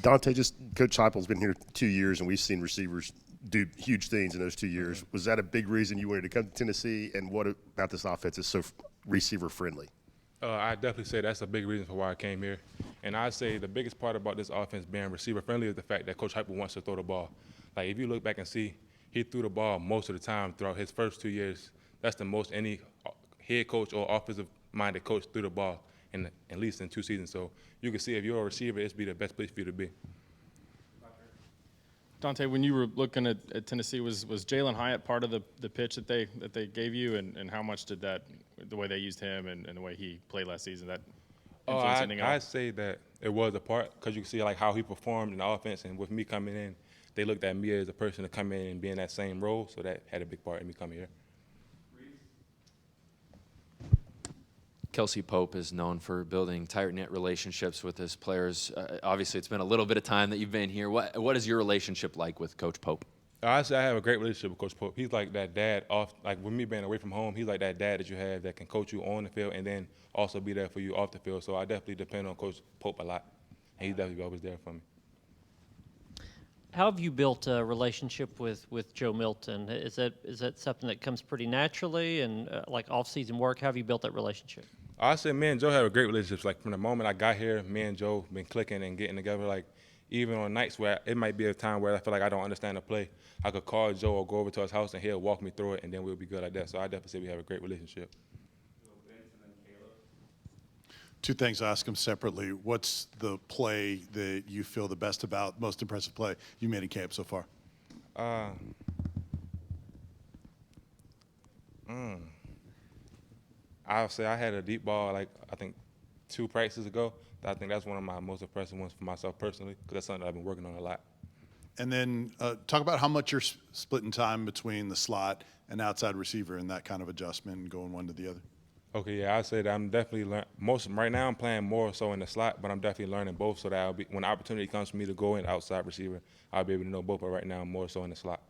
Dante, just Coach Heupel's been here 2 years, and we've seen receivers do huge things in those 2 years. Mm-hmm. Was that a big reason you wanted to come to Tennessee, and what about this offense is so receiver-friendly? I definitely say that's a big reason for why I came here. And I say the biggest part about this offense being receiver-friendly is the fact that Coach Heupel wants to throw the ball. Like, if you look back and see, he threw the ball most of the time throughout his first 2 years. That's the most any head coach or offensive-minded coach threw the ball, at least in 2 seasons. So you can see if you're a receiver, it's be the best place for you to be. Dante, when you were looking at Tennessee, was Jalen Hyatt part of the pitch that they gave you, and how much did that, the way they used him and the way he played last season, that influence anything else? I'd say that it was a part, because you can see like how he performed in the offense, and with me coming in, they looked at me as a person to come in and be in that same role, so that had a big part in me coming here. Kelsey Pope is known for building tight-knit relationships with his players. Obviously, it's been a little bit of time that you've been here. What is your relationship like with Coach Pope? I say I have a great relationship with Coach Pope. He's like that dad like with me being away from home, he's like that dad that you have that can coach you on the field and then also be there for you off the field. So I definitely depend on Coach Pope a lot, and he's definitely always there for me. How have you built a relationship with Joe Milton? Is that something that comes pretty naturally, and like off-season work? How have you built that relationship? I say me and Joe have a great relationship. Like from the moment I got here, me and Joe been clicking and getting together. Like even on nights where it might be a time where I feel like I don't understand the play, I could call Joe or go over to his house and he'll walk me through it, and then we'll be good like that. So I definitely say we have a great relationship. Two things, I'll ask them separately. What's the play that you feel the best about, most impressive play you made in camp so far? I'll say I had a deep ball, like I think 2 practices ago. I think that's one of my most impressive ones for myself personally, because that's something I've been working on a lot. And then talk about how much you're splitting time between the slot and outside receiver and that kind of adjustment and going one to the other. Okay, yeah, I'd say that I'm definitely right now I'm playing more so in the slot, but I'm definitely learning both, so that when the opportunity comes for me to go in outside receiver, I'll be able to know both, but right now I'm more so in the slot.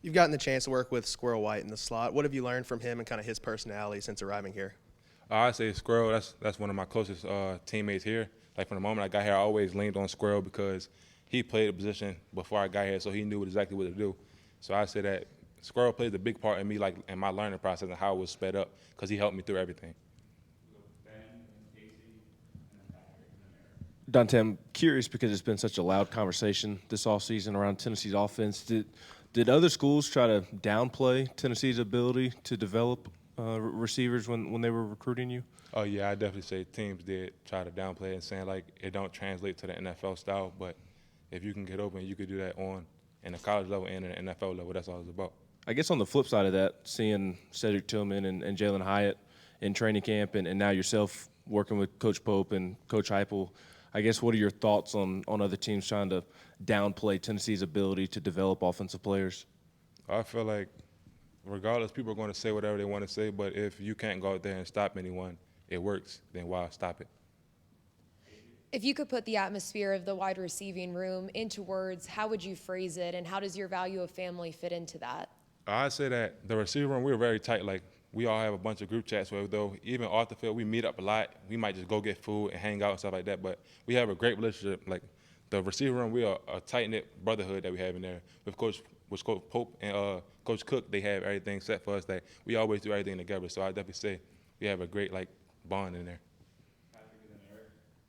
You've gotten the chance to work with Squirrel White in the slot. What have you learned from him and kind of his personality since arriving here? I'd say Squirrel, that's one of my closest teammates here. Like from the moment I got here, I always leaned on Squirrel because he played a position before I got here, so he knew exactly what to do. So I say that Squirrel plays a big part in me, like in my learning process and how it was sped up, because he helped me through everything. Dante, I'm curious because it's been such a loud conversation this offseason around Tennessee's offense. Did other schools try to downplay Tennessee's ability to develop receivers when they were recruiting you? Oh, yeah, I definitely say teams did try to downplay it and saying, like, it don't translate to the NFL style, but if you can get open, you could do that in the college level and in the NFL level. That's all it's about. I guess on the flip side of that, seeing Cedric Tillman and Jalen Hyatt in training camp and now yourself working with Coach Pope and Coach Heupel, I guess what are your thoughts on other teams trying to downplay Tennessee's ability to develop offensive players? I feel like regardless, people are going to say whatever they want to say, but if you can't go out there and stop anyone, it works, then why stop it? If you could put the atmosphere of the wide receiving room into words, how would you phrase it, and how does your value of family fit into that? I'd say that the receiver room, we're very tight. Like, we all have a bunch of group chats where, though, even off the field, we meet up a lot. We might just go get food and hang out and stuff like that, but we have a great relationship. Like, the receiver room, we are a tight-knit brotherhood that we have in there. With Coach Pope and Coach Cook, they have everything set for us that we always do everything together. So I definitely say we have a great, like, bond in there.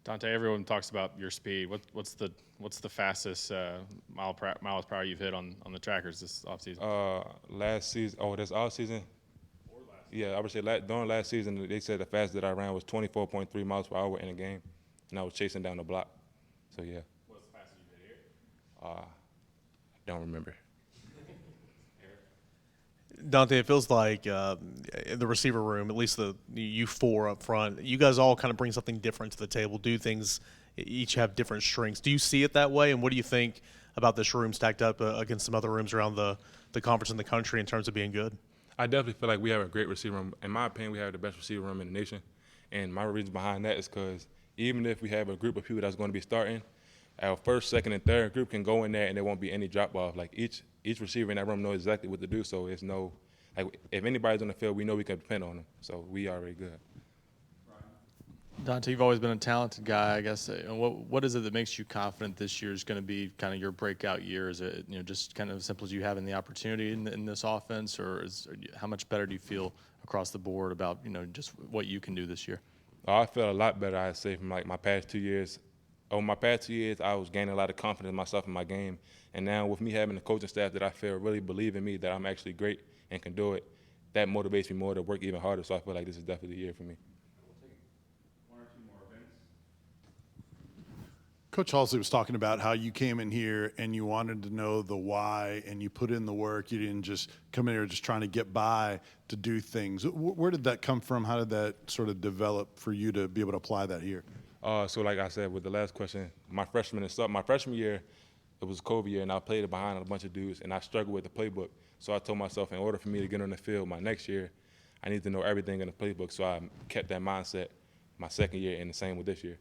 Dante, everyone talks about your speed. What's the fastest miles per hour you've hit on the trackers this offseason? Last season, this offseason? Yeah, I would say during last season, they said the fastest that I ran was 24.3 miles per hour in a game, and I was chasing down the block. So, yeah. What's the fastest you've hit here? Don't remember. Dante, it feels like the receiver room, at least you four up front, you guys all kind of bring something different to the table, do things, each have different strengths. Do you see it that way, and what do you think about this room stacked up against some other rooms around the conference in the country in terms of being good? I definitely feel like we have a great receiver room. In my opinion, we have the best receiver room in the nation, and my reason behind that is because even if we have a group of people that's going to be starting, our first, second, and third group can go in there and there won't be any drop-off. Like, each receiver in that room knows exactly what to do, so it's no – like, if anybody's on the field, we know we can depend on them. So we already good. Dante, you've always been a talented guy, I guess. And what is it that makes you confident this year is going to be kind of your breakout year? Is it just kind of as simple as you having the opportunity in this offense, or how much better do you feel across the board about just what you can do this year? Oh, I feel a lot better, I'd say, from like my past 2 years. Over my past 2 years, I was gaining a lot of confidence in myself and my game. And now with me having a coaching staff that I feel really believe in me, that I'm actually great and can do it, that motivates me more to work even harder. So I feel like this is definitely the year for me. Coach Halsey was talking about how you came in here and you wanted to know the why and you put in the work. You didn't just come in here just trying to get by to do things. Where did that come from? How did that sort of develop for you to be able to apply that here? So like I said with the last question, my freshman year, it was a COVID year, and I played behind a bunch of dudes, and I struggled with the playbook. So I told myself, in order for me to get on the field my next year, I need to know everything in the playbook. So I kept that mindset my second year, and the same with this year.